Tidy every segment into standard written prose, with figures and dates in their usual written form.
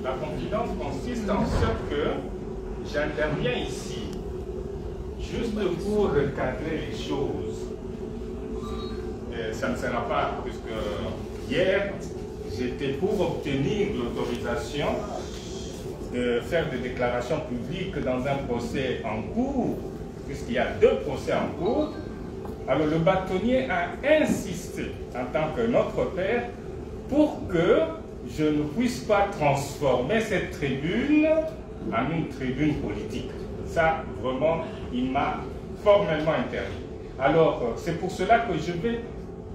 La confidence consiste en ce que j'interviens ici juste pour recadrer les choses. Et ça ne sera pas, puisque hier, j'étais pour obtenir l'autorisation de faire des déclarations publiques dans un procès en cours, puisqu'il y a 2 procès en cours. Alors le bâtonnier a insisté, en tant que notre père, pour que je ne puisse pas transformer cette tribune en une tribune politique. Ça, vraiment, il m'a formellement interdit. Alors, c'est pour cela que je vais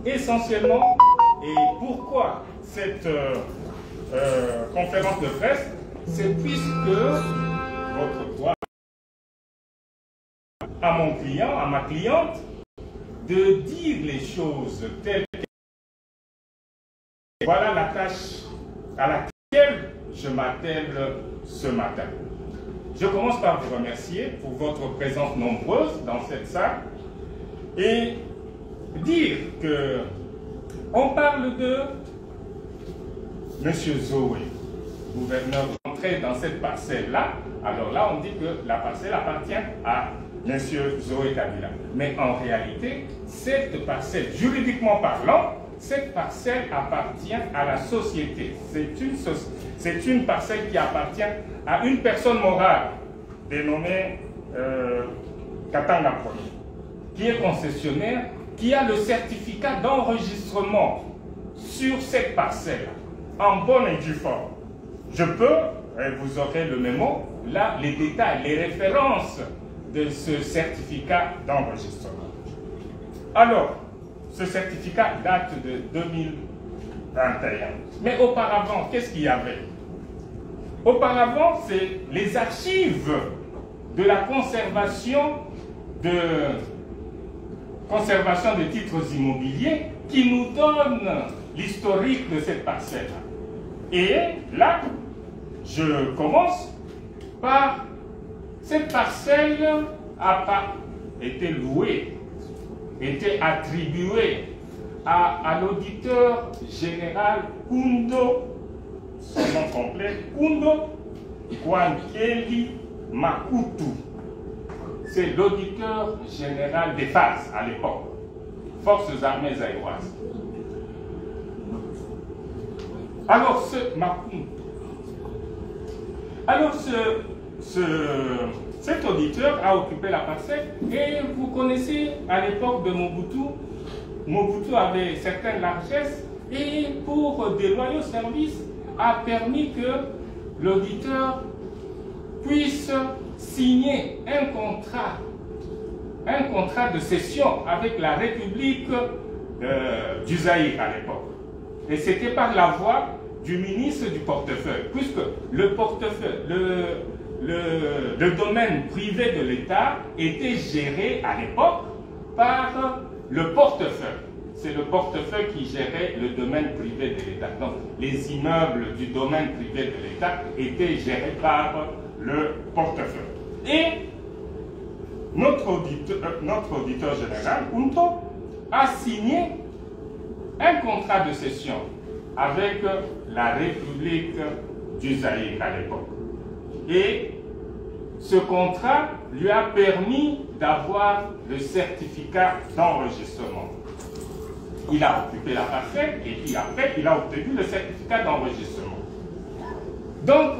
essentiellement, et pourquoi cette conférence de presse, c'est puisque votre voix à mon client, à ma cliente, de dire les choses telles qu'elles. Voilà la tâche à laquelle je m'attelle ce matin. Je commence par vous remercier pour votre présence nombreuse dans cette salle et dire que on parle de M. Zoé, gouverneur, entré dans cette parcelle-là. Alors là, on dit que la parcelle appartient à M. Zoé Kabila. Mais en réalité, cette parcelle, juridiquement parlant, cette parcelle appartient à la société. C'est une parcelle qui appartient à une personne morale dénommée Katanga Premier, qui est concessionnaire, qui a le certificat d'enregistrement sur cette parcelle, en bonne et due forme. Je peux, et vous aurez le mémo, là, les détails, les références de ce certificat d'enregistrement. Alors, ce certificat date de 2021. Mais auparavant, qu'est-ce qu'il y avait? Auparavant, c'est les archives de la conservation de titres immobiliers qui nous donnent l'historique de cette parcelle. Et là, je commence par cette parcelle a pas été louée, était attribuée à l'auditeur général Kundo, son nom complet, Kundo Kwankeli Makutu. C'est l'auditeur général des FAS à l'époque, Forces armées zaïroises. Alors cet auditeur a occupé la parcelle et vous connaissez à l'époque de Mobutu, Mobutu avait certaines largesses et pour des loyaux services a permis que l'auditeur puisse signer un contrat de cession avec la République du Zaïre à l'époque. Et c'était par la voie du ministre du portefeuille, puisque le portefeuille, le domaine privé de l'État était géré à l'époque par le portefeuille. C'est le portefeuille qui gérait le domaine privé de l'État. Donc, les immeubles du domaine privé de l'État étaient gérés par le portefeuille. Et notre auditeur général, Kunto, a signé un contrat de cession avec la République du Zaïre à l'époque. Et ce contrat lui a permis d'avoir le certificat d'enregistrement. Il a occupé la parcelle et puis après, il a obtenu le certificat d'enregistrement. Donc,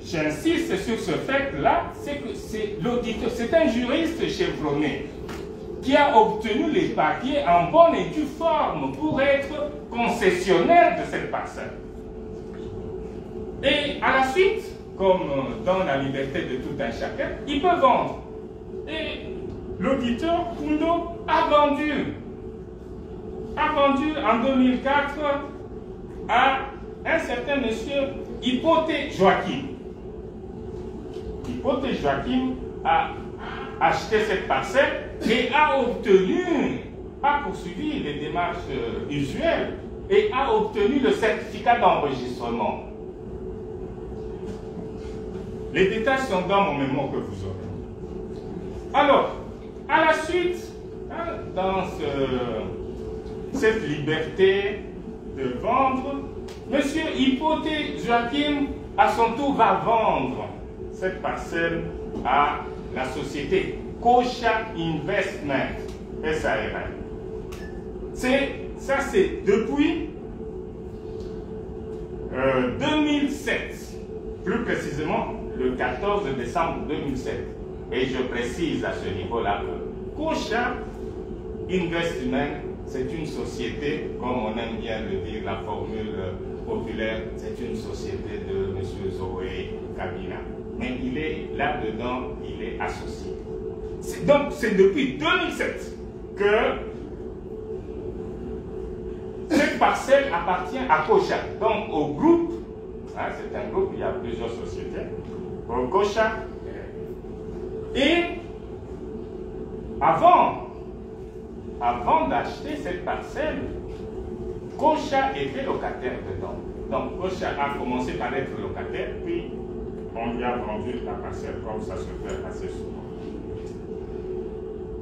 j'insiste sur ce fait-là, c'est que c'est l'auditeur, c'est un juriste chevronné qui a obtenu les papiers en bonne et due forme pour être concessionnaire de cette parcelle. Et à la suite, comme dans la liberté de tout un chacun, il peut vendre. Et l'auditeur Kundo a vendu en 2004 à un certain monsieur Hypothé Joachim. Hypothé Joachim a acheté cette parcelle et a poursuivi les démarches usuelles et a obtenu le certificat d'enregistrement. Les détails sont dans mon mémo que vous aurez. Alors, à la suite, dans cette liberté de vendre, Monsieur Hypothé Joachim, à son tour, va vendre cette parcelle à la société Kocha Investment SARL. Ça, c'est depuis 2007, plus précisément le 14 décembre 2007. Et je précise à ce niveau-là que Kocha Investment, c'est une société, comme on aime bien le dire, la formule populaire, c'est une société de M. Zoé Kabila. Mais il est là-dedans, il est associé. Donc, c'est depuis 2007 que cette parcelle appartient à Kocha, donc au groupe. Hein, c'est un groupe, il y a plusieurs sociétés. Au Kocha. Et avant d'acheter cette parcelle, Kocha était locataire dedans. Donc Kocha a commencé par être locataire, puis on lui a vendu la parcelle, comme ça se fait assez souvent.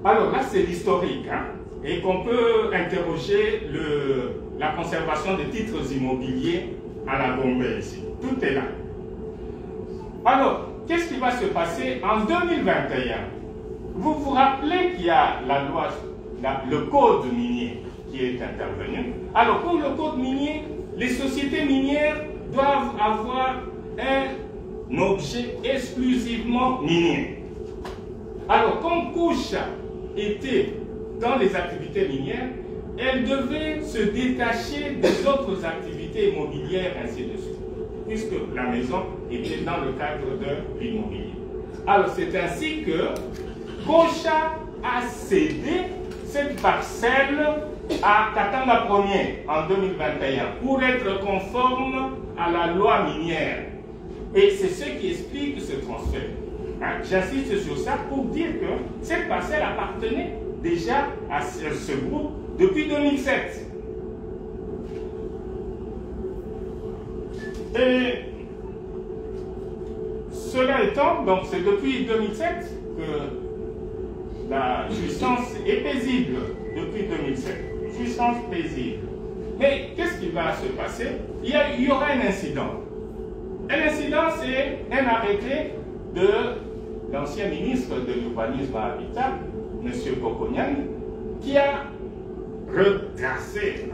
Alors là, c'est l'historique, hein, et qu'on peut interroger la conservation des titres immobiliers à la Gombe ici. Tout est là. Alors, qu'est-ce qui va se passer en 2021? Vous vous rappelez qu'il y a la loi, le code minier qui est intervenu. Alors, pour le code minier, les sociétés minières doivent avoir un objet exclusivement minier. Alors, comme Kocha était dans les activités minières, elle devait se détacher des autres activités immobilières, ainsi de suite, puisque la maison était dans le cadre de l'immobilier. Alors, c'est ainsi que Kocha a cédé cette parcelle à Katanga Ier en 2021 pour être conforme à la loi minière. Et c'est ce qui explique ce transfert. Hein? J'insiste sur ça pour dire que cette parcelle appartenait déjà à ce groupe depuis 2007. Et cela étant, donc c'est depuis 2007 que la jouissance est paisible. Depuis 2007, jouissance paisible. Mais qu'est-ce qui va se passer? Il y aura un incident. Un incident, c'est un arrêté de l'ancien ministre de l'Urbanisme et Habitat, M. Kokonian, qui a redressé,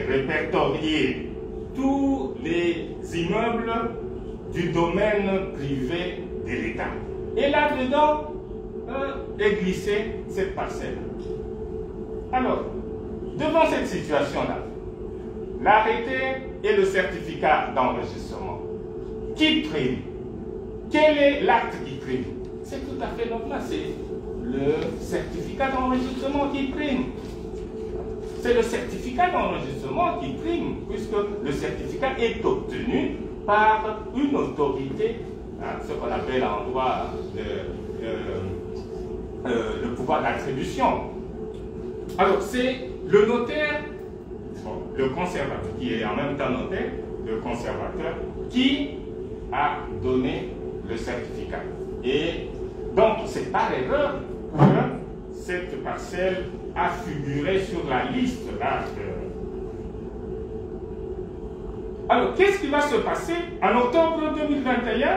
répertorié tous les immeubles du domaine privé de l'État. Et là-dedans, est glissée cette parcelle. Alors, devant cette situation-là, l'arrêté et le certificat d'enregistrement, qui prime? Quel est l'acte qui prime? C'est tout à fait normal, c'est le certificat d'enregistrement qui prime. C'est le certificat d'enregistrement qui prime, puisque le certificat est obtenu par une autorité, hein, ce qu'on appelle en droit le pouvoir d'attribution. Alors, c'est le notaire, le conservateur, qui est en même temps notaire, le conservateur, qui a donné le certificat. Et donc, c'est par erreur que cette parcelle a figuré sur la liste là. Alors, qu'est-ce qui va se passer en octobre 2021?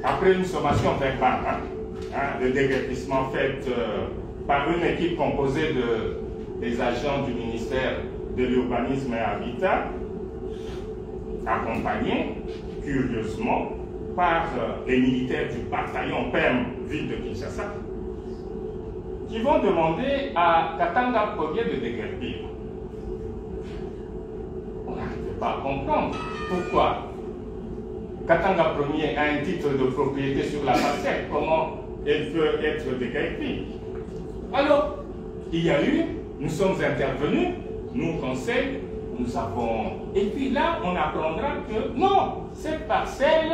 Après une sommation verbale, de déguerpissement faite par une équipe composée des agents du ministère de l'Urbanisme et Habitat, accompagnés, curieusement, par les militaires du bataillon PEM, ville de Kinshasa, qui vont demander à Katanga Ier de déguerpir. On n'arrive pas à comprendre pourquoi Katanga Ier a un titre de propriété sur la parcelle, comment elle peut être déguerpie. Alors, il y a eu, nous sommes intervenus, nous, conseil, nous avons... Et puis là, on apprendra que non, cette parcelle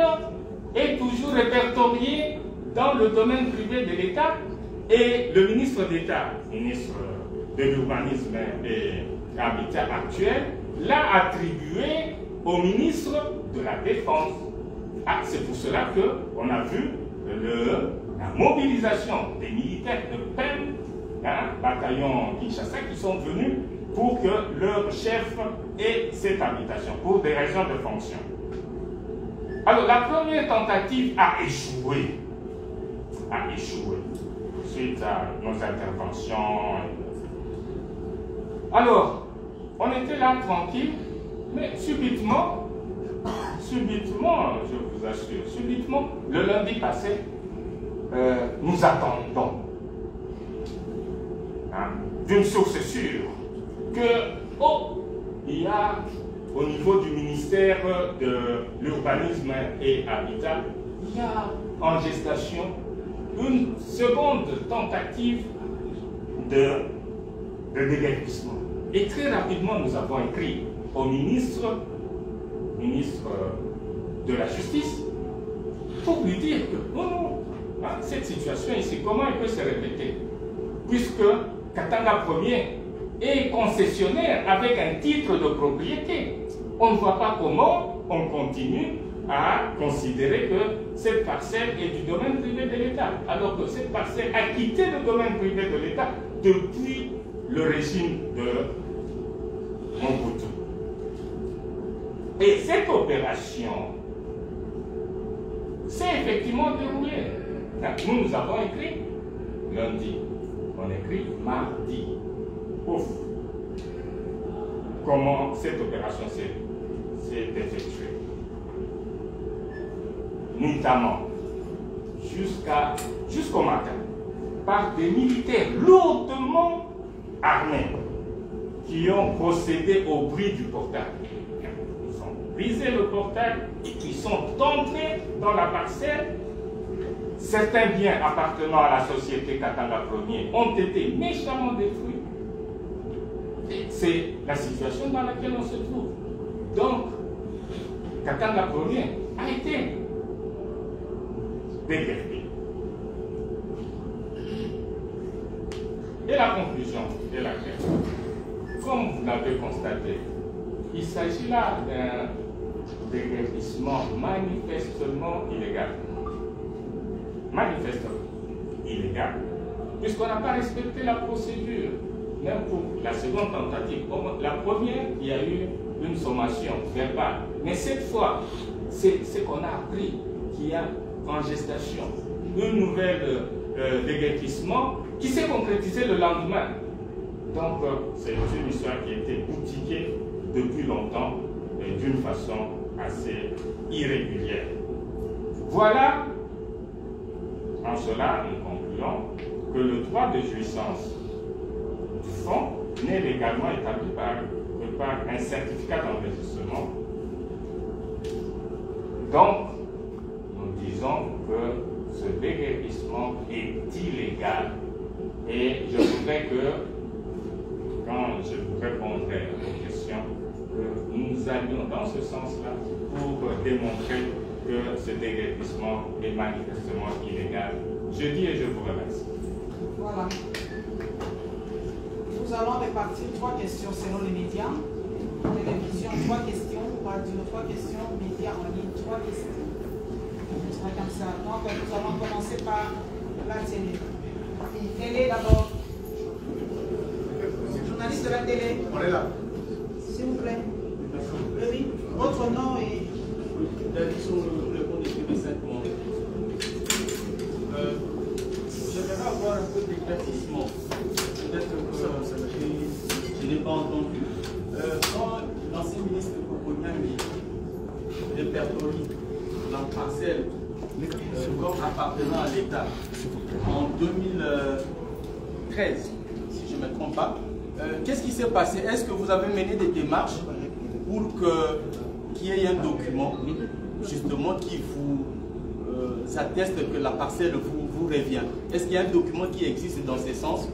est toujours répertoriée dans le domaine privé de l'État et le ministre d'État, ministre de l'Urbanisme et Habitat actuel, l'a attribué au ministre de la Défense. Ah, c'est pour cela qu'on a vu la mobilisation des militaires de PEM, bataillon Kinshasa, qui sont venus pour que leur chef ait cette habitation, pour des raisons de fonction. Alors, la première tentative a échoué. Suite à nos interventions. Alors, on était là tranquille, mais subitement, je vous assure, subitement, le lundi passé, nous attendons, d'une source sûre, il y a au niveau du ministère de l'Urbanisme et Habitat, il y a en gestation une seconde tentative de déguerpissement. Et très rapidement, nous avons écrit au ministre de la Justice pour lui dire que non, cette situation ici, comment elle peut se répéter? Puisque Katanga Ier est concessionnaire avec un titre de propriété. On ne voit pas comment on continue à considérer que cette parcelle est du domaine privé de l'État, alors que cette parcelle a quitté le domaine privé de l'État depuis le régime de Mobutu. Et cette opération s'est effectivement déroulée. Nous avons écrit lundi, on écrit mardi. Ouf! Comment cette opération s'est effectuée. Notamment, jusqu'au matin, par des militaires lourdement armés qui ont procédé au bris du portail. Ils ont brisé le portail et qui sont entrés dans la parcelle. Certains biens appartenant à la société Katanga Ier ont été méchamment détruits. C'est la situation dans laquelle on se trouve. Donc, Katanga Ier a été déguerpi. Et la conclusion est laquelle? Comme vous l'avez constaté, il s'agit là d'un déguerpissement manifestement illégal. Manifestement illégal, puisqu'on n'a pas respecté la procédure, même pour la seconde tentative. La première, il y a eu une sommation verbale, mais cette fois, c'est ce qu'on a appris qu'il y a en gestation une nouvelle déguerpissement qui s'est concrétisé le lendemain. Donc, c'est une histoire qui a été boutiquée depuis longtemps et d'une façon assez irrégulière. Voilà. En cela, nous concluons que le droit de jouissance du fonds n'est légalement établi par un certificat d'enregistrement. Donc, nous disons que ce déguerpissement est illégal. Et je voudrais que, quand je vous répondrai aux questions, que nous allions dans ce sens-là pour démontrer que ce déguerpissement est manifestement illégal. Je dis et je vous remercie. Voilà. Nous allons répartir 3 questions selon les médias. Télévision, 3 questions. Radio, 3 questions. Médias en ligne, 3 questions. Ce sera comme ça. Donc, nous allons commencer par la télé. Télé d'abord. Journaliste de la télé. On est là. S'il vous plaît. Oui. Votre nom et... David sur le compte de TV5 Monde. J'aimerais avoir un peu d'éclaircissement. Peut-être que je n'ai pas entendu. Quand l'ancien ministre Kokonyangi répertorie la parcelle comme appartenant à l'État en 2013, si je ne me trompe pas, qu'est-ce qui s'est passé? Est-ce que vous avez mené des démarches pour qu'il y ait un document justement qui vous atteste que la parcelle vous revient? Est-ce qu'il y a un document qui existe dans ce sens,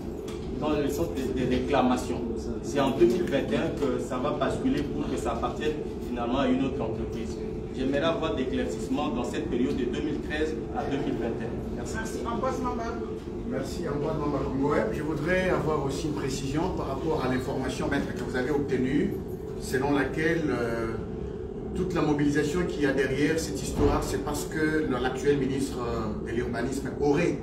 dans le sens des réclamations? C'est en 2021 que ça va basculer pour que ça appartienne finalement à une autre entreprise. J'aimerais avoir d'éclaircissement dans cette période de 2013 à 2021. Merci. Merci. Ambroise Mamba. Merci, Ambroise Mamba Congo. Je voudrais avoir aussi une précision par rapport à l'information, maître, que vous avez obtenue, selon laquelle toute la mobilisation qu'il y a derrière cette histoire, c'est parce que l'actuel ministre de l'Urbanisme aurait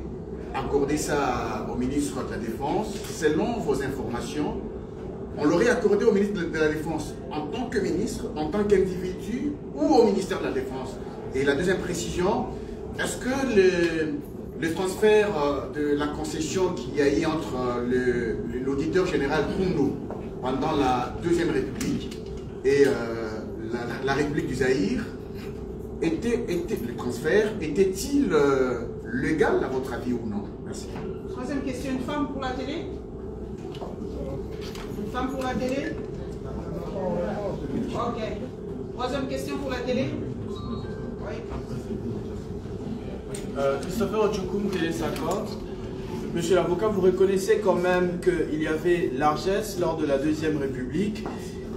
accordé ça au ministre de la Défense. Selon vos informations, on l'aurait accordé au ministre de la Défense en tant que ministre, en tant qu'individu ou au ministère de la Défense? Et la deuxième précision, est-ce que le transfert de la concession qu'il y a eu entre l'auditeur général Koundou pendant la Deuxième République et la République du Zaïre, le transfert était-il légal à votre avis ou non? Merci. Troisième question, une femme pour la télé? Une femme pour la télé? Ok. Troisième question pour la télé? Oui. Christopher Ochokoum, Télé 50. Monsieur l'avocat, vous reconnaissez quand même qu'il y avait largesse lors de la Deuxième République,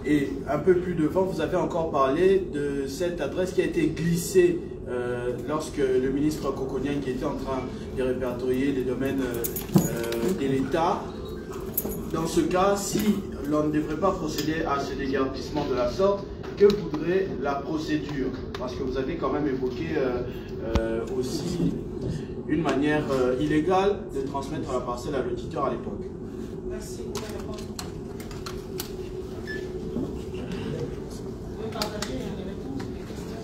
et un peu plus devant, vous avez encore parlé de cette adresse qui a été glissée lorsque le ministre Kokonian, qui était en train de répertorier les domaines de l'État. Dans ce cas, si l'on ne devrait pas procéder à ce déguerpissement de la sorte, que voudrait la procédure? Parce que vous avez quand même évoqué aussi une manière illégale de transmettre la parcelle à l'auditeur à l'époque. Merci. Vous pouvez répondre. Vous pouvez partager les réponses, les questions.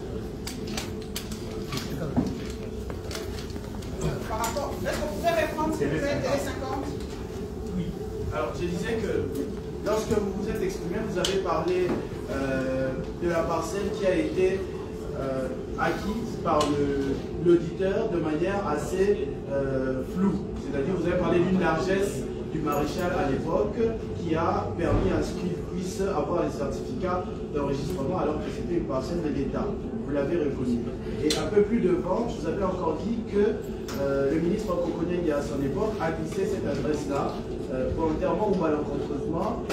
Par rapport, est-ce que vous pouvez répondre, s'il vous plaît, Télé 50? Oui. Alors, je disais que lorsque vous vous êtes exprimé, vous avez parlé de la parcelle qui a été acquise par l'auditeur de manière assez floue. C'est-à-dire, vous avez parlé d'une largesse du maréchal à l'époque qui a permis à ce qu'il puisse avoir les certificats d'enregistrement alors que c'était une parcelle de l'État. Vous l'avez reconnu. Et un peu plus devant, je vous avais encore dit que le ministre Kokonian, à son époque, a glissé cette adresse-là, volontairement ou malencontreusement,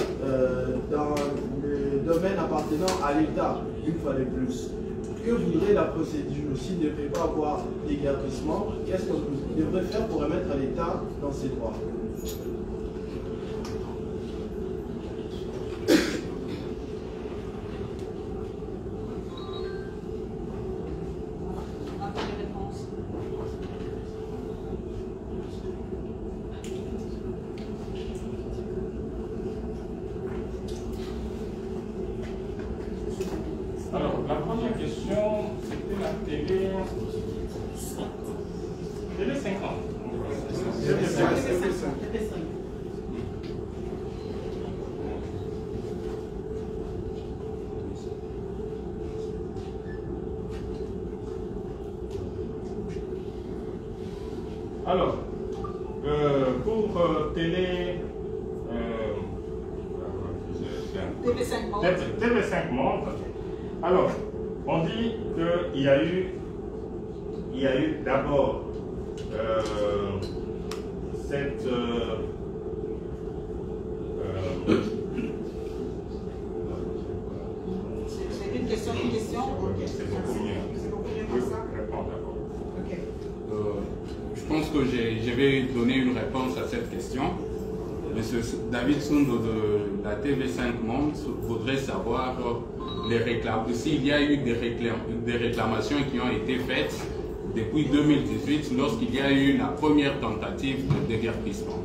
dans le domaine appartenant à l'État, une fois de plus. Que voudrait la procédure? S'il ne devrait pas avoir d'égarpissement, qu'est-ce que vous devrez faire pour remettre l'État dans ses droits? Alors, la première question, c'était la télé 50. Alors, pour télé... TV5 Monde. Alors, on dit qu'il y a eu d'abord cette c'est une question. Okay. C'est beaucoup mieux. C'est beaucoup mieux Oui, comme ça. réponds d'abord. Ok. Je pense que je vais donner une réponse à cette question. Monsieur David Sundo de la TV5 Monde voudrait savoir s'il y a eu des réclamations qui ont été faites depuis 2018 lorsqu'il y a eu la première tentative de déguerpissement.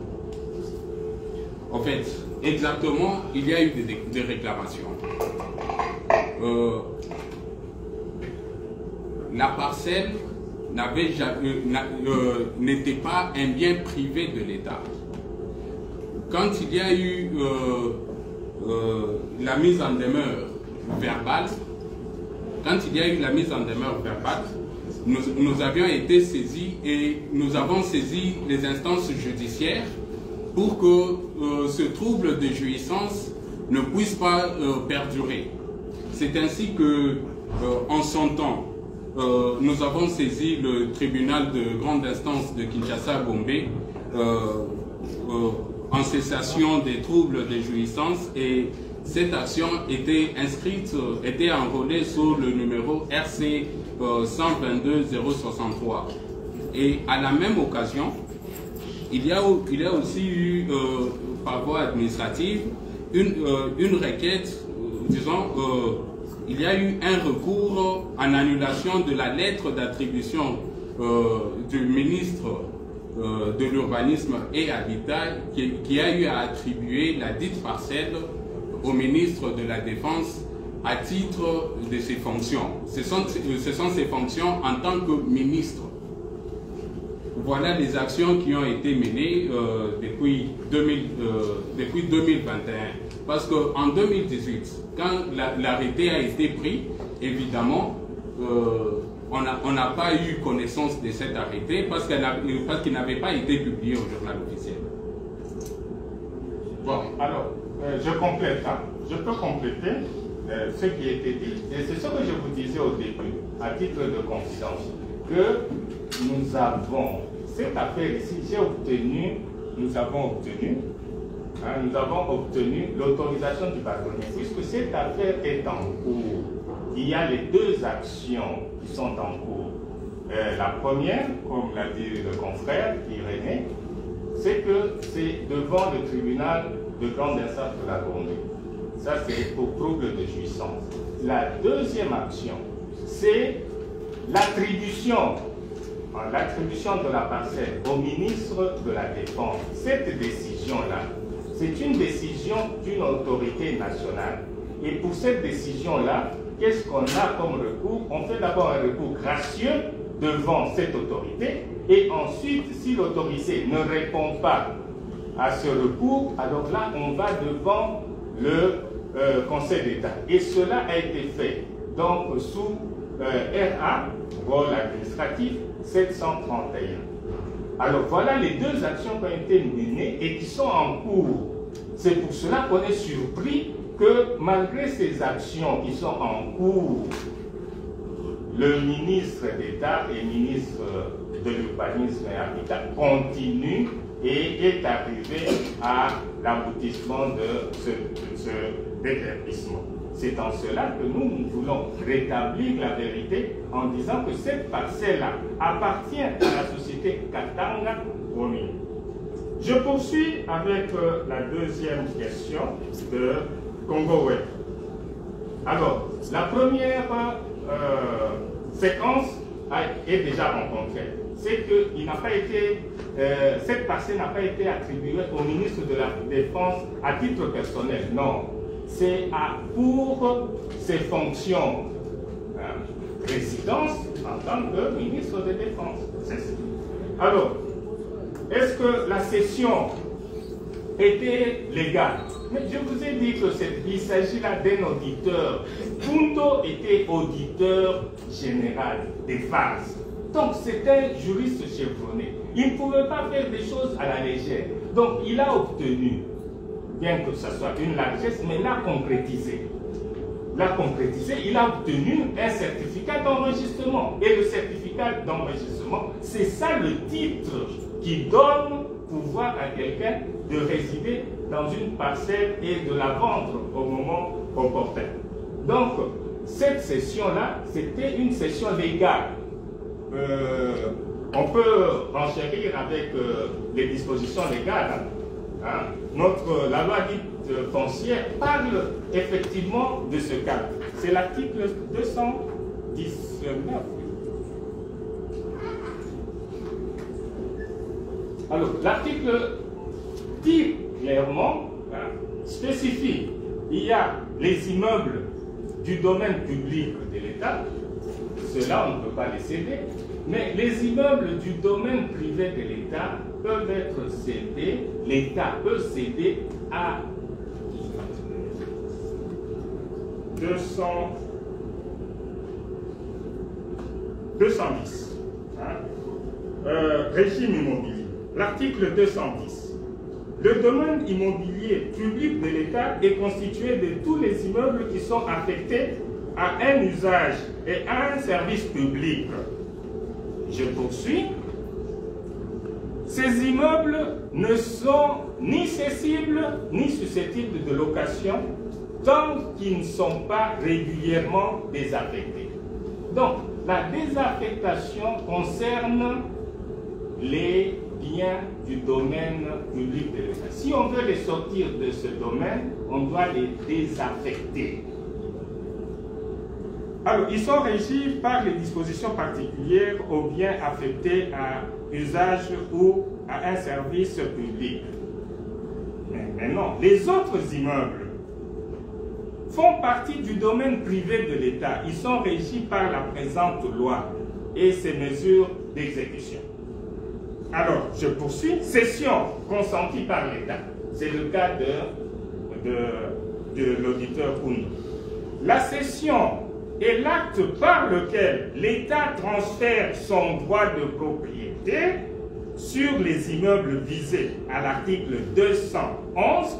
En fait, exactement, il y a eu des réclamations. La parcelle n'était pas un bien privé de l'État. Quand il y a eu la mise en demeure verbale, nous avions été saisis et nous avons saisi les instances judiciaires pour que ce trouble de jouissance ne puisse pas perdurer. C'est ainsi que, en son temps, nous avons saisi le tribunal de grande instance de Kinshasa-Gombe en cessation des troubles de jouissance, et cette action était enrôlée sous le numéro RC 122-063. Et à la même occasion, il y a aussi eu, par voie administrative, une requête, il y a eu un recours en annulation de la lettre d'attribution du ministre de l'Urbanisme et Habitat qui a eu à attribuer la dite parcelle au ministre de la Défense à titre de ses fonctions. Ce sont ses fonctions en tant que ministre. Voilà les actions qui ont été menées depuis 2021. Parce qu'en 2018, quand l'arrêté a été pris, évidemment, on n'a pas eu connaissance de cet arrêté parce qu'il n'avait pas été publié au journal officiel. Bon, alors, je complète. Hein. Je peux compléter ce qui a été dit. Et c'est ce que je vous disais au début, à titre de confidence, que nous avons, cette affaire ici, nous avons obtenu l'autorisation du bâtonnier, puisque cette affaire est en cours. Il y a les deux actions qui sont en cours. La première, comme l'a dit le confrère Irénée, c'est que c'est devant le tribunal de grande instance de la Gambie. Ça, c'est pour trouble de jouissance. La deuxième action, c'est l'attribution de la parcelle au ministre de la Défense. Cette décision-là, c'est une décision d'une autorité nationale. Et pour cette décision-là, qu'est-ce qu'on a comme recours? On fait d'abord un recours gracieux devant cette autorité, et ensuite, si l'autorité ne répond pas à ce recours, alors là, on va devant le Conseil d'État. Et cela a été fait donc sous RA, rôle administratif 731. Alors voilà les deux actions qui ont été menées et qui sont en cours. C'est pour cela qu'on est surpris que malgré ces actions qui sont en cours, le ministre d'État et ministre de l'Urbanisme et Habitat continue et est arrivé à l'aboutissement de ce déguerpissement. C'est en cela que nous voulons rétablir la vérité en disant que cette parcelle-là appartient à la société Katanga Romi. Je poursuis avec la deuxième question de Congo Web. Alors, la première séquence est déjà rencontrée. C'est que cette parcelle n'a pas été attribuée au ministre de la Défense à titre personnel. Non. C'est pour ses fonctions résidence en tant que ministre de Défense. Alors, est-ce que la cession était légale? Mais je vous ai dit que il s'agit là d'un auditeur. Punto était auditeur général des phases. Donc c'est un juriste chevronné. Il ne pouvait pas faire des choses à la légère. Donc il a obtenu, bien que ce soit une largesse, mais l'a concrétisé. Il a obtenu un certificat d'enregistrement. Et le certificat d'enregistrement, c'est ça le titre qui donne pouvoir à quelqu'un de résider dans une parcelle et de la vendre au moment opportun. Donc, cette session-là, c'était une session légale. On peut renchérir avec les dispositions légales. Hein. La loi dite foncière parle effectivement de ce cas. C'est l'article 219. Alors, l'article dit clairement, spécifie, il y a les immeubles du domaine public de l'État, cela on ne peut pas les céder, mais les immeubles du domaine privé de l'État peuvent être cédés, l'État peut céder à 210. Régime immobilier. L'article 210. Le domaine immobilier public de l'État est constitué de tous les immeubles qui sont affectés à un usage et à un service public. Je poursuis. Ces immeubles ne sont ni cessibles ni susceptibles de location tant qu'ils ne sont pas régulièrement désaffectés. Donc, la désaffectation concerne les biens du domaine public de l'État. Si on veut les sortir de ce domaine, on doit les désaffecter. Alors, ils sont régis par les dispositions particulières aux biens affectés à usage ou à un service public. Mais non, les autres immeubles font partie du domaine privé de l'État. Ils sont régis par la présente loi et ses mesures d'exécution. Alors, je poursuis. Cession consentie par l'État. C'est le cas de l'auditeur Koundou. La cession est l'acte par lequel l'État transfère son droit de propriété sur les immeubles visés à l'article 211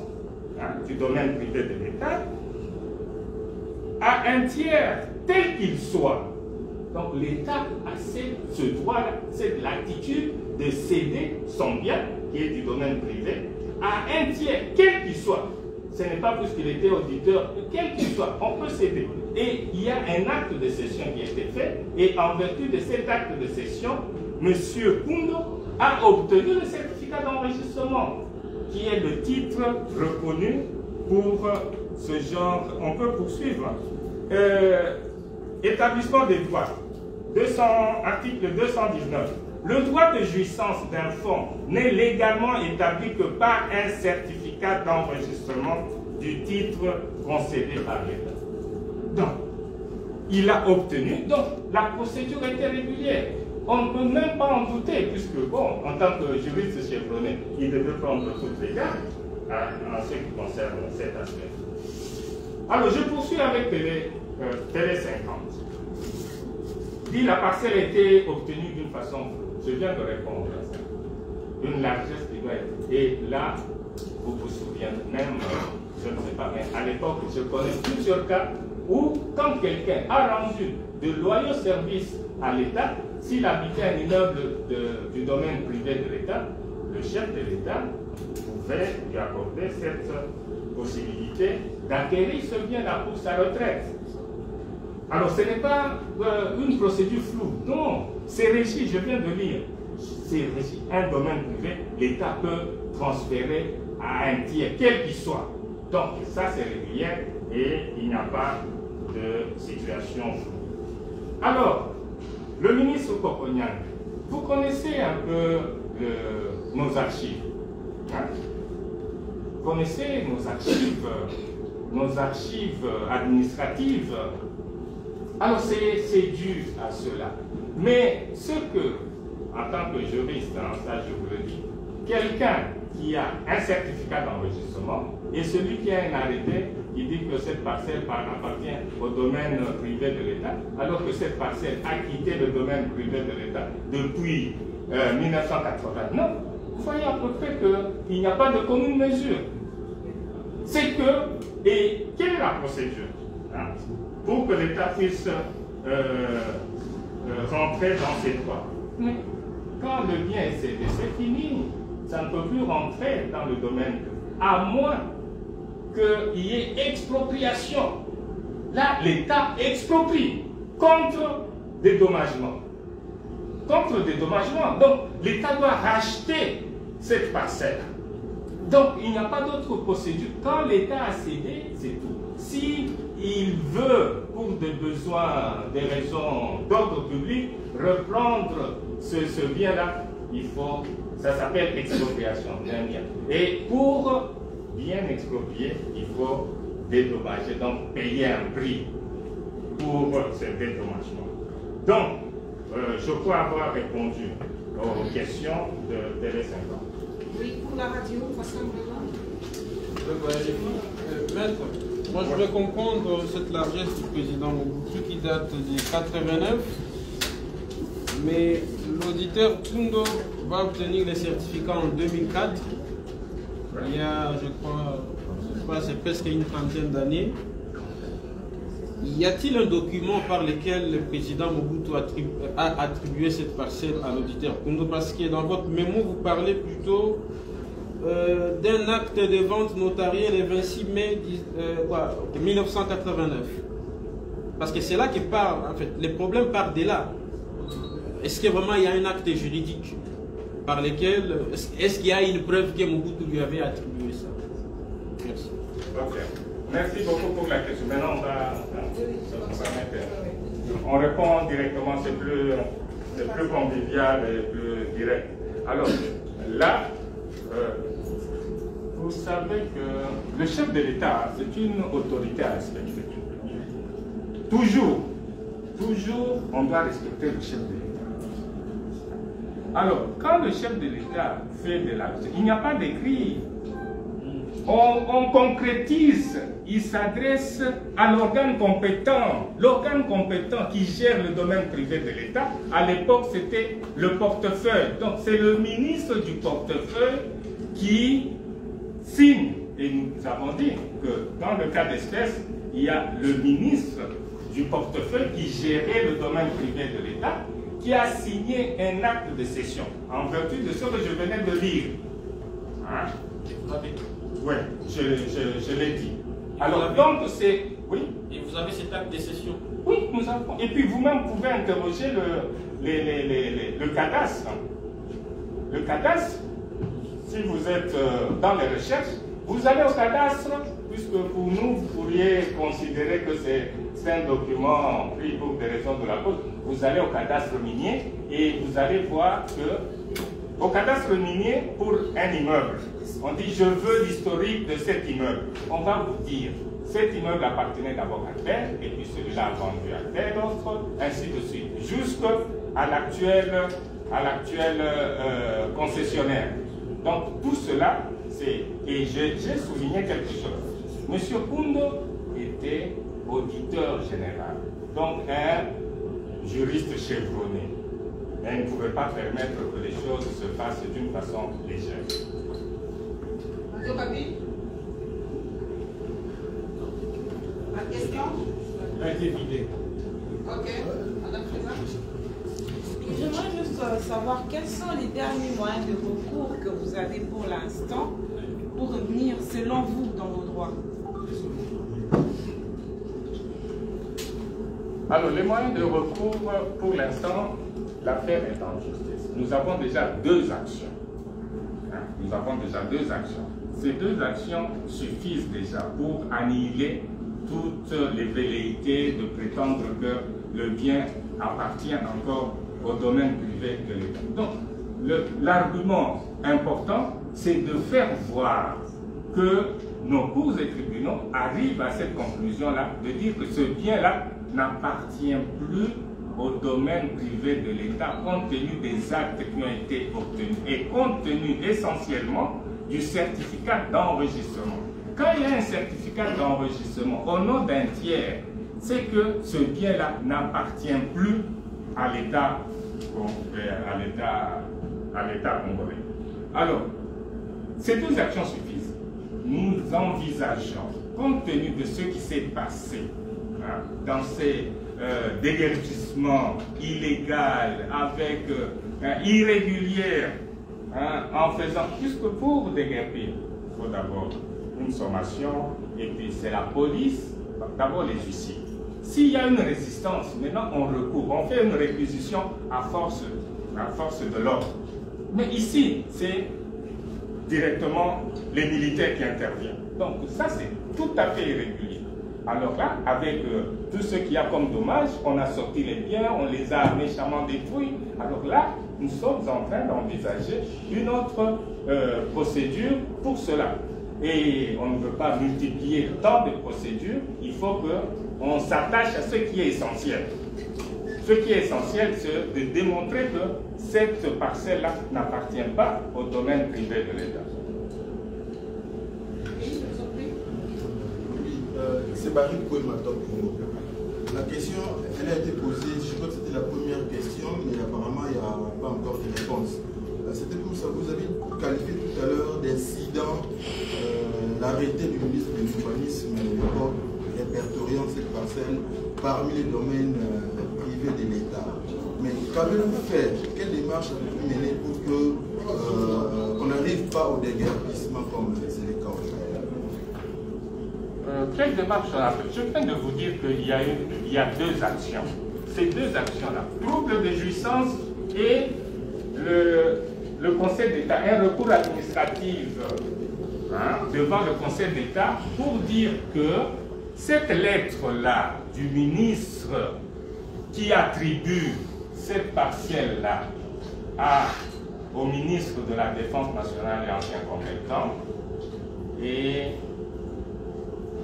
du domaine privé de l'État à un tiers tel qu'il soit. Donc l'État a ce droit, cette latitude de céder son bien, qui est du domaine privé, à un tiers, quel qu'il soit. Ce n'est pas plus qu'il était auditeur, quel qu'il soit, on peut céder. Et il y a un acte de cession qui a été fait, et en vertu de cet acte de cession, M. Koundou a obtenu le certificat d'enregistrement, qui est le titre reconnu pour ce genre. On peut poursuivre. Établissement des droits, article 219. Le droit de jouissance d'un fonds n'est légalement établi que par un certificat d'enregistrement du titre concédé par l'État. Donc, il a obtenu, donc la procédure était régulière. On ne peut même pas en douter, puisque, bon, en tant que juriste chevronné, il devait prendre toutes les gardes en ce qui concerne cet aspect. Alors, je poursuis avec Télé 50. Dit la parcelle a été obtenue d'une façon, je viens de répondre à ça, une largesse qui doit être. Et là, vous vous souvenez même, je ne sais pas, mais à l'époque, je connais plusieurs cas où, quand quelqu'un a rendu de loyaux services à l'État, s'il habitait un immeuble du domaine privé de l'État, le chef de l'État pouvait lui accorder cette possibilité d'acquérir ce bien-là pour sa retraite. Alors, ce n'est pas une procédure floue. Non, c'est régi, je viens de lire. C'est régi. Un domaine privé, l'État peut transférer à un tiers, quel qu'il soit. Donc, ça, c'est régulier et il n'y a pas de situation floue. Alors, le ministre Kokonyang, vous connaissez un peu nos archives. Hein? Vous connaissez nos archives administratives. Alors c'est dû à cela. Mais ce que, en tant que juriste, ça je vous le dis, quelqu'un qui a un certificat d'enregistrement et celui qui a un arrêté qui dit que cette parcelle appartient au domaine privé de l'État, alors que cette parcelle a quitté le domaine privé de l'État depuis 1989, vous voyez à peu près qu'il n'y a pas de commune mesure. C'est que, et quelle est la procédure pour que l'État puisse rentrer dans ses droits? Mais quand le bien est cédé, c'est fini. Ça ne peut plus rentrer dans le domaine, à moins qu'il y ait expropriation. Là, l'État exproprie contre dédommagement. Contre dédommagement. Donc, l'État doit racheter cette parcelle. Donc, il n'y a pas d'autre procédure. Quand l'État a cédé, c'est tout. Si il veut, pour des besoins, des raisons d'ordre public, reprendre ce bien-là, il faut, ça s'appelle expropriation d'un bien. Et pour bien exproprier, il faut dédommager, donc payer un prix pour ce dédommagement. Donc, je crois avoir répondu aux questions de Télé 50. Oui, pour la radio, Pascal Brélan. Maître, moi je voulais comprendre cette largesse du président Mobutu qui date de 89, mais l'auditeur Koundou va obtenir les certificats en 2004. Il y a, je crois, c'est presque une trentaine d'années. Y a-t-il un document par lequel le président Mobutu a attribué cette parcelle à l'auditeur Koundou? Parce que dans votre mémo, vous parlez plutôt d'un acte de vente notarié le 26 mai 1989. Parce que c'est là que part, en fait, les problèmes partent de là. Est-ce que vraiment il y a un acte juridique par lequel, est-ce qu'il y a une preuve que Mobutu lui avait attribué ça? Merci. Ok. Merci beaucoup pour la question. Maintenant, on répond directement, c'est plus convivial et plus direct. Alors, là, pour Vous savez que le chef de l'État, c'est une autorité à respecter. Toujours, on doit respecter le chef de l'État. Alors, quand le chef de l'État fait de l'action, il n'y a pas d'écrit. On concrétise, il s'adresse à l'organe compétent. L'organe compétent qui gère le domaine privé de l'État, à l'époque, c'était le portefeuille. Donc, c'est le ministre du portefeuille qui signe. Et nous avons dit que dans le cas d'espèce, il y a le ministre du portefeuille qui gérait le domaine privé de l'État, qui a signé un acte de cession, en vertu de ce que je venais de lire. Hein? Oui, je l'ai dit. Alors, donc, c'est... Oui. Et vous avez cet acte de cession? Oui, nous avons. Et puis, vous-même pouvez interroger le cadastre. Le cadastre, si vous êtes dans les recherches, vous allez au cadastre, puisque pour nous, vous pourriez considérer que c'est un document pris pour des raisons de la cause. Vous allez au cadastre minier et vous allez voir que au cadastre minier, pour un immeuble, on dit je veux l'historique de cet immeuble. On va vous dire cet immeuble appartenait d'abord à tel, et puis celui-là a vendu à tel autre, ainsi de suite, jusqu'à l'actuel concessionnaire. Donc tout cela, c'est... Et j'ai souligné quelque chose. Monsieur Kundo était auditeur général, donc un juriste chevronné. Mais il ne pouvait pas permettre que les choses se fassent d'une façon légère. Radio Papi? La question? A été vidé. Ok. Madame Présidente? J'aimerais juste savoir quels sont les derniers moyens de recours que vous avez pour l'instant pour revenir, selon vous, dans vos droits. Alors, les moyens de recours, pour l'instant, l'affaire est en justice. Nous avons déjà deux actions. Nous avons déjà deux actions. Ces deux actions suffisent déjà pour annihiler toutes les velléités de prétendre que le bien appartient encore au domaine privé de l'État. Donc, l'argument important, c'est de faire voir que nos cours et tribunaux arrivent à cette conclusion-là, de dire que ce bien-là n'appartient plus au domaine privé de l'État, compte tenu des actes qui ont été obtenus et compte tenu essentiellement du certificat d'enregistrement. Quand il y a un certificat d'enregistrement au nom d'un tiers, c'est que ce bien-là n'appartient plus à l'État congolais. Alors, ces deux actions suffisent. Nous envisageons, compte tenu de ce qui s'est passé dans ces déguerpissements illégaux, avec irréguliers, en faisant, puisque pour déguerpir, il faut d'abord une sommation, et puis c'est la police, d'abord les huissiers. S'il y a une résistance, maintenant on recourt, on fait une réquisition à force de l'ordre. Mais ici, c'est directement les militaires qui interviennent. Donc ça, c'est tout à fait irrégulier. Alors là, avec tout ce qu'il y a comme dommage, on a sorti les biens, on les a méchamment détruits. Alors là, nous sommes en train d'envisager une autre procédure pour cela. Et on ne veut pas multiplier tant de procédures, il faut qu'on s'attache à ce qui est essentiel. Ce qui est essentiel, c'est de démontrer que cette parcelle-là n'appartient pas au domaine privé de l'État. C'est Barry Kouematok. La question, elle a été posée, je crois que c'était la première question, mais apparemment il n'y a pas encore de réponse. C'était pour ça, vous avez qualifié tout à l'heure d'incident l'arrêté du ministre de l'Urbanisme répertoriant cette parcelle parmi les domaines privés de l'État. Mais qu'avez-vous fait? Quelle démarche avez-vous menée pour qu'on n'arrive pas au déguerpissement comme c'est le cas aujourd'hui? Quelle démarche on a fait? Je viens de vous dire qu'il y a deux actions. Ces deux actions-là, trouble de jouissance et le Conseil d'État, un recours administratif devant le Conseil d'État pour dire que cette lettre-là du ministre qui attribue cette partielle-là au ministre de la Défense nationale et ancien compétent est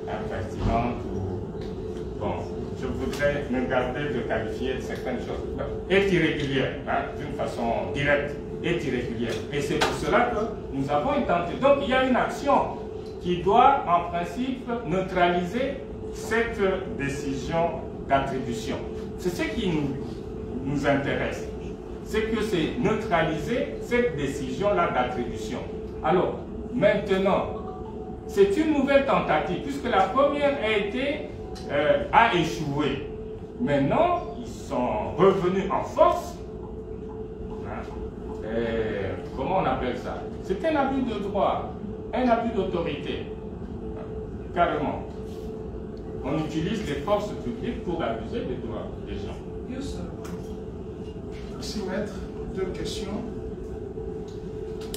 impertinente ou... Bon, je voudrais me garder de qualifier certaines choses. Est irrégulière, hein, d'une façon directe, est irrégulière. Et c'est pour cela que nous avons intenté. Donc il y a une action qui doit en principe neutraliser cette décision d'attribution. C'est ce qui nous intéresse. C'est que c'est neutraliser cette décision-là d'attribution. Alors, maintenant, c'est une nouvelle tentative, puisque la première a échoué. Maintenant, ils sont revenus en force. Hein? Comment on appelle ça? C'est un abus de droit, un abus d'autorité. Carrément. On utilise les forces publiques pour abuser des droits des gens. Merci, maître. Deux questions.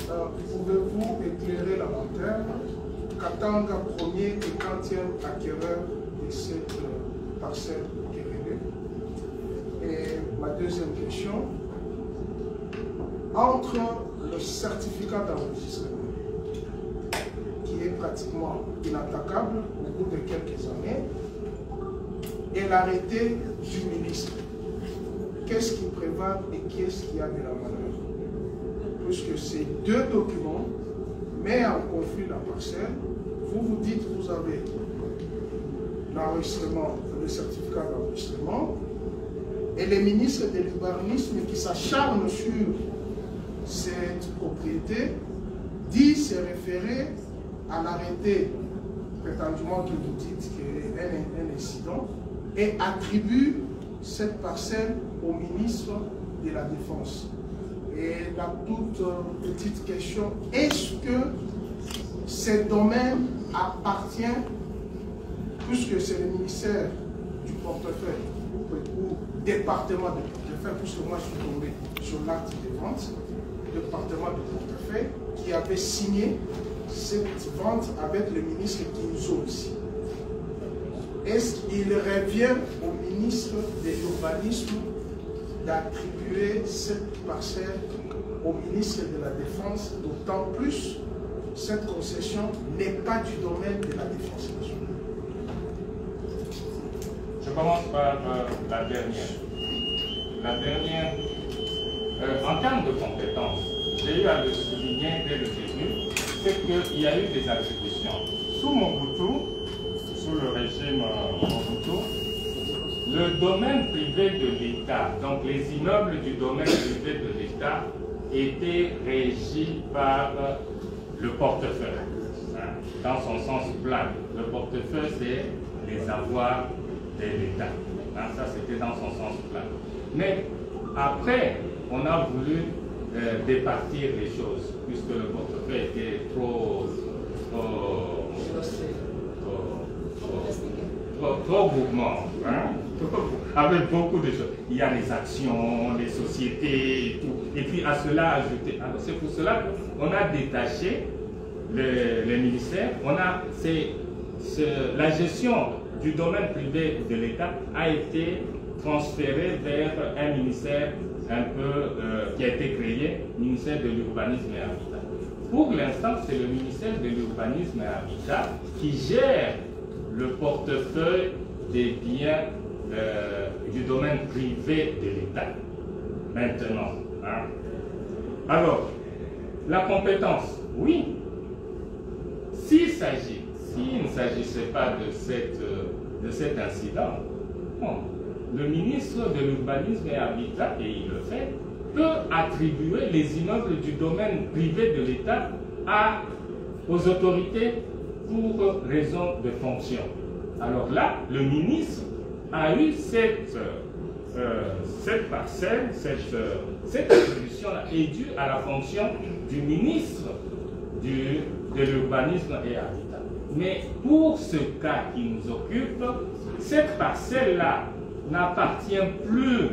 Pouvez-vous éclairer la lanterne? Katanga, premier et 40e acquéreur de cette parcelle Kéréné. Et ma deuxième question, entre le certificat d'enregistrement, qui est pratiquement inattaquable au bout de quelques années, et l'arrêté du ministre, qu'est-ce qui prévaut et qu'est-ce qui a de la valeur? Puisque ces deux documents mettent en conflit la parcelle. Vous dites que vous avez l'enregistrement, le certificat d'enregistrement, et les ministres de l'urbanisme qui s'acharnent sur cette propriété disent se référer à l'arrêté prétendument que vous dites qu'il y a un incident et attribuent cette parcelle au ministre de la Défense. Et la toute petite question, est-ce que ce domaine appartient, puisque c'est le ministère du portefeuille ou département de portefeuille, puisque moi je suis tombé sur l'acte de vente, le département de portefeuille qui avait signé cette vente avec le ministre Kinzo aussi. Est-ce qu'il revient au ministre de l'Urbanisme d'attribuer cette parcelle au ministre de la Défense, d'autant plus cette concession n'est pas du domaine de la Défense nationale? Je commence par la dernière. La dernière, en termes de compétences, j'ai eu à le souligner dès le début, c'est qu'il y a eu des attributions. Sous Mobutu, sous le régime Mobutu, le domaine privé de l'État, donc les immeubles du domaine privé de l'État, étaient régis par le portefeuille, hein, dans son sens plein. Le portefeuille, c'est les avoirs de l'État. Hein, ça, c'était dans son sens plein. Mais après, on a voulu départir les choses, puisque le portefeuille était trop groupement, hein, avec beaucoup de choses. Il y a les actions, les sociétés et tout. Et puis à cela ajouter. Alors c'est pour cela qu'on a détaché les ministères. La gestion du domaine privé de l'État a été transférée vers un ministère un peu qui a été créé, ministère de l'Urbanisme et Habitat. Pour l'instant, c'est le ministère de l'Urbanisme et Habitat qui gère le portefeuille des biens du domaine privé de l'État. Maintenant. Hein. Alors, la compétence, oui. S'il ne s'agissait pas de cet incident, bon, le ministre de l'Urbanisme et Habitat, et il le fait, peut attribuer les immeubles du domaine privé de l'État aux autorités pour raison de fonction. Alors là, le ministre a eu cette parcelle, cette attribution-là est due à la fonction du ministre de l'Urbanisme et Habitat. Mais pour ce cas qui nous occupe, cette parcelle-là n'appartient plus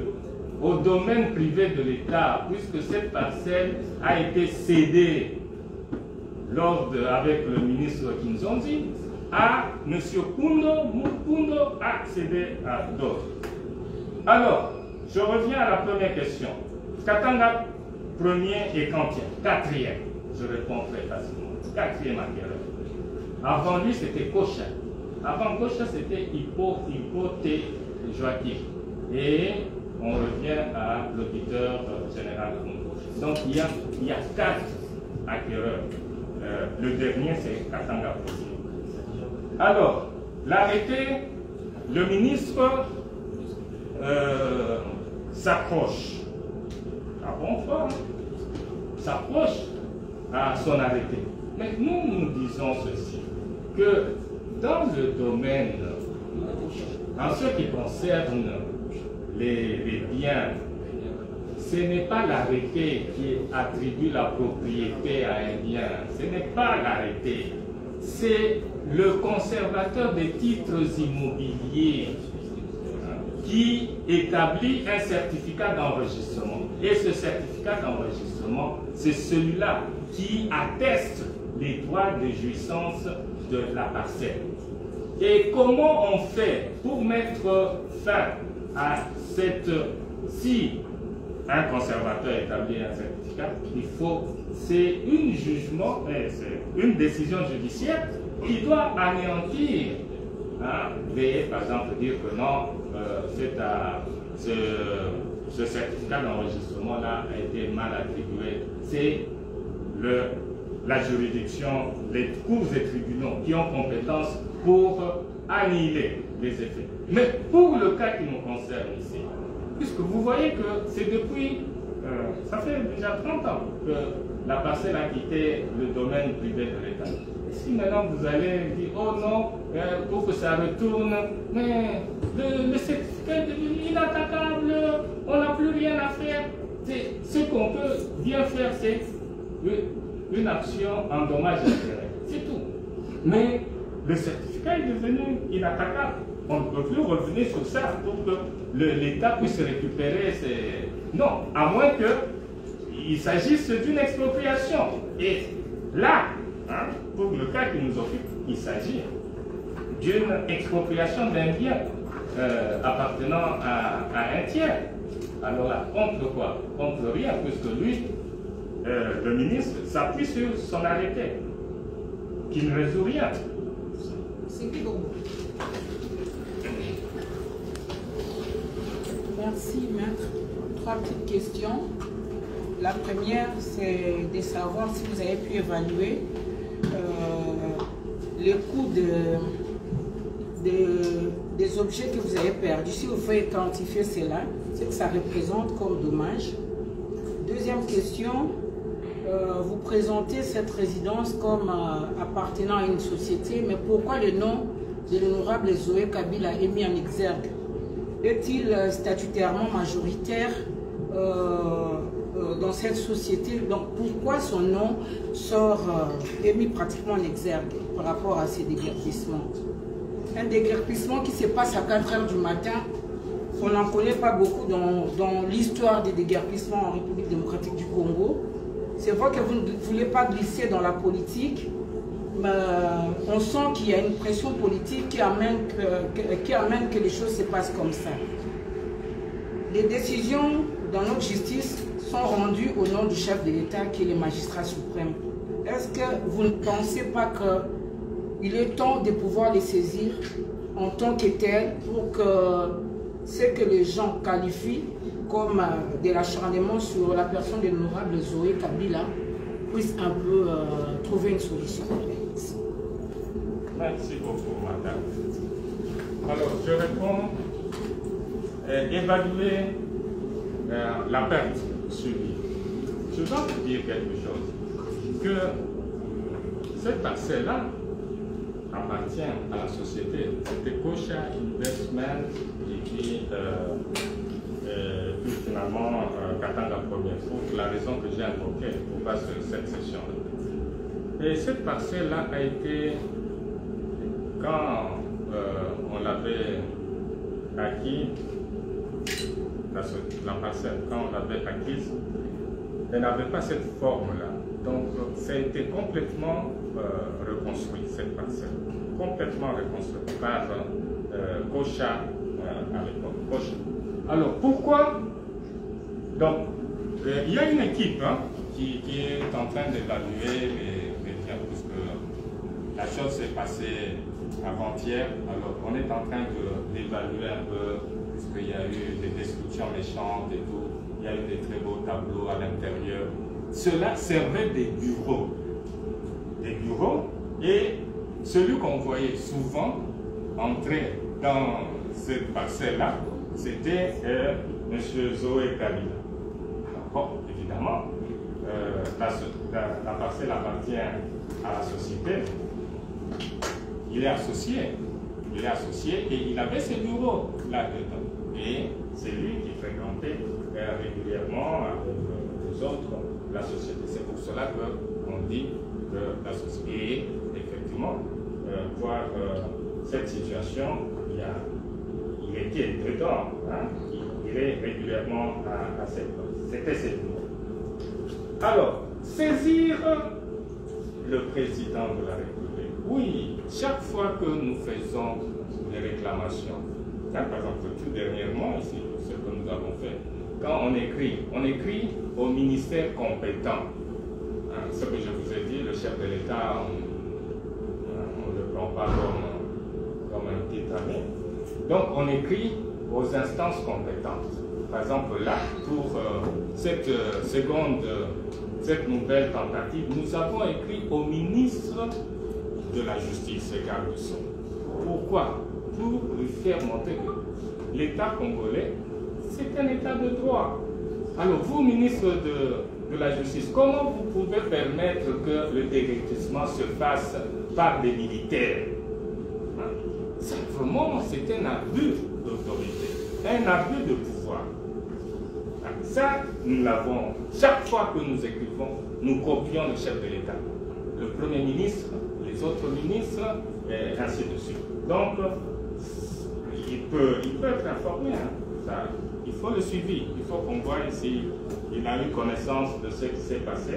au domaine privé de l'État, puisque cette parcelle a été cédée avec le ministre Kinzonzi à M. Mukundo a cédé à d'autres. Alors, je reviens à la première question. Katanga, premier et quatrième. Je réponds très facilement. Quatrième acquéreur. Avant lui, c'était Kocha. Avant Kocha, c'était Hippote Joachim. Et on revient à l'auditeur général Congo. Donc il y a 4 acquéreurs. Le dernier, c'est Katanga Prosi. Alors, l'arrêté, le ministre s'approche, à bon fort, s'approche à son arrêté. Mais nous disons ceci, que dans le domaine, en ce qui concerne les biens, ce n'est pas l'arrêté qui attribue la propriété à un bien, ce n'est pas l'arrêté, c'est le conservateur des titres immobiliers qui établit un certificat d'enregistrement. Et ce certificat d'enregistrement, c'est celui-là qui atteste les droits de jouissance de la parcelle. Et comment on fait pour mettre fin à cette... Si un conservateur établit un certificat, c'est un jugement, c'est une décision judiciaire qui doit anéantir. Veiller par exemple dire que non, ce certificat d'enregistrement-là a été mal attribué. C'est la juridiction, les cours et tribunaux qui ont compétence pour annihiler les effets. Mais pour le cas qui nous concerne ici, puisque vous voyez que c'est depuis, ça fait déjà 30 ans que la parcelle a quitté le domaine privé de l'État. Si maintenant vous allez dire, oh non, pour que ça retourne, mais le certificat est inattaquable, on n'a plus rien à faire. Ce qu'on peut bien faire, c'est une action en dommage d'intérêt. C'est tout. Mais le certificat est devenu inattaquable. On ne peut plus revenir sur ça pour que l'État puisse récupérer ses... Non, à moins qu'il s'agisse d'une expropriation. Et là, pour le cas qui nous occupe, il s'agit d'une expropriation d'un bien appartenant à un tiers. Alors là, contre quoi? Contre rien, puisque lui, le ministre, s'appuie sur son arrêté, qui ne résout rien. C'est qui donc? Merci, maître. 3 petites questions. La première, c'est de savoir si vous avez pu évaluer les coûts des objets que vous avez perdus. Si vous pouvez quantifier cela, c'est que ça représente comme dommage. Deuxième question, vous présentez cette résidence comme appartenant à une société, mais pourquoi le nom de l'honorable Zoé Kabila est mis en exergue? Est-il statutairement majoritaire dans cette société? Donc pourquoi son nom est mis pratiquement en exergue par rapport à ces déguerpissements? Un déguerpissement qui se passe à 4 h du matin, on n'en connaît pas beaucoup dans l'histoire des déguerpissements en République démocratique du Congo. C'est vrai que vous ne voulez pas glisser dans la politique, mais on sent qu'il y a une pression politique qui amène que les choses se passent comme ça. Les décisions dans notre justice sont rendues au nom du chef de l'État qui est le magistrat suprême. Est-ce que vous ne pensez pas qu'il est temps de pouvoir les saisir en tant que tel pour que ce que les gens qualifient comme de l'acharnement sur la personne de l'honorable Zoé Kabila puisse un peu trouver une solution? Merci beaucoup, madame. Alors, je réponds, évaluer la perte subie. Je dois vous dire quelque chose, que cette parcelle-là appartient à la société. C'était Kocha Investment et puis finalement Katanga Premier, pour la raison que j'ai invoquée pour passer cette session-là. Et cette parcelle-là a été, quand on l'avait acquis, la parcelle, quand on l'avait acquise, elle n'avait pas cette forme-là. Donc, ça a été complètement reconstruit, cette parcelle. Complètement reconstruite par Kocha à l'époque. Kocha. Alors, pourquoi? Donc, il y a une équipe qui est en train d'évaluer les biens, puisque la chose s'est passée avant-hier. Alors, on est en train d'évaluer un peu, puisqu'il y a eu des destructions méchantes et tout. Il y a eu des très beaux tableaux à l'intérieur. Cela servait des bureaux. Des bureaux. Et celui qu'on voyait souvent entrer dans cette parcelle-là, c'était M. Zoé Kabila. Bon, évidemment, la parcelle appartient à la société. Il est associé. Il est associé et il avait ses bureaux là-dedans. Et c'est lui qui fréquentait régulièrement avec les autres la société. C'est pour cela qu'on dit que la société. Et effectivement, voir cette situation, il était dedans. Hein? Il est régulièrement à cette place. C'était cette nuit. Alors, saisir le président de la République. Oui, chaque fois que nous faisons des réclamations, hein, par exemple, tout dernièrement ici, ce que nous avons fait, quand on écrit au ministère compétent. Hein, ce que je vous ai dit, le chef de l'État, on ne le prend pas comme un petit ami. Donc, on écrit aux instances compétentes. Par exemple, là, pour cette nouvelle tentative, nous avons écrit au ministre de la Justice, Garde Sceaux. Pourquoi? Pour lui faire montrer que l'État congolais, c'est un État de droit. Alors, vous, ministre de la Justice, comment vous pouvez permettre que le déguerpissement se fasse par des militaires? Ça, vraiment, c'est un abus d'autorité, un abus de pouvoir. Ça, nous l'avons. Chaque fois que nous écrivons, nous copions le chef de l'État, le Premier ministre, les autres ministres, et ainsi de suite. Donc, il peut être informé. Hein. Ça, il faut le suivre. Il faut qu'on voie s'il a eu connaissance de ce qui s'est passé.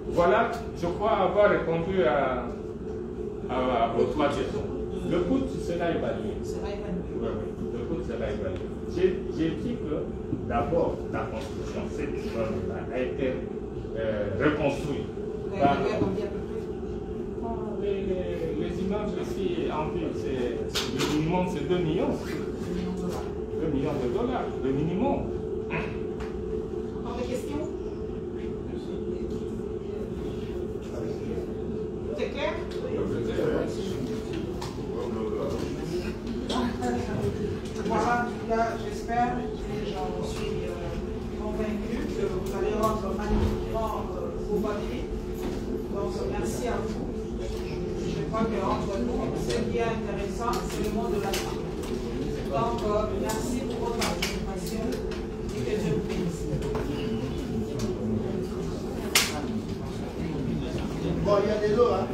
Voilà, je crois avoir répondu à vos trois questions. Le coût sera évalué. Oui, le coût sera évalué. J'ai dit que d'abord, la construction, cette immeuble-là a été reconstruite. Les immeubles ici en ville, le minimum c'est 2 millions. 2 millions de dollars, le minimum. Encore des questions? C'est clair? Voilà, en tout cas, j'espère et j'en suis convaincu que vous allez rendre magnifiquement vos papiers. Donc, merci à vous. Je crois qu'entre nous, ce qui est intéressant, c'est le monde de la femme. Donc, merci pour votre participation et que Dieu vous bénisse. Bon, il y a des lots, hein.